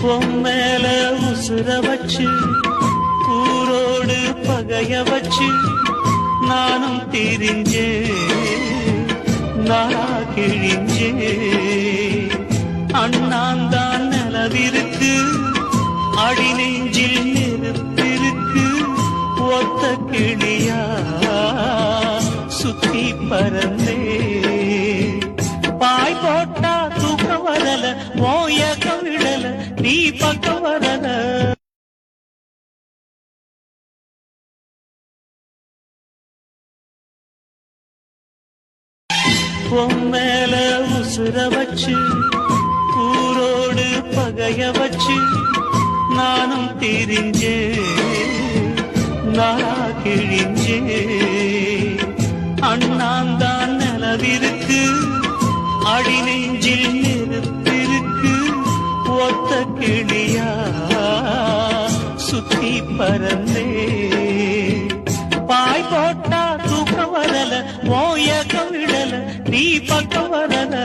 பொம்மேல உசுர வச்சு ஊரோடு பகைய வச்சு நானும் திரிஞ்சே நாளா கிழிஞ்சே அண்ணாந்தான் நிலவிருக்கு அடி நெஞ்சில் நெருப்பிருக்கு ஒத்த கிளியா சுத்தி பறந்தே பாய் போட்டா தூக்கம் வரல மோயக்கம் விடல நீ பக்கம் வரல பொம்மேல உசுர வச்சு ஊரோடு பகைய வச்சு நானும் திரிஞ்சே நாளா கிழிஞ்சே அண்ணாந்தான் நிலவிருக்கு அடி நெஞ்சில் நெருப்பிருக்கு ஒத்த கிளியா சுத்தி பறந்தே பாய் போட்டா தூக்கம் வரல மோயக்கம் விடல நீ பக்கம் வரல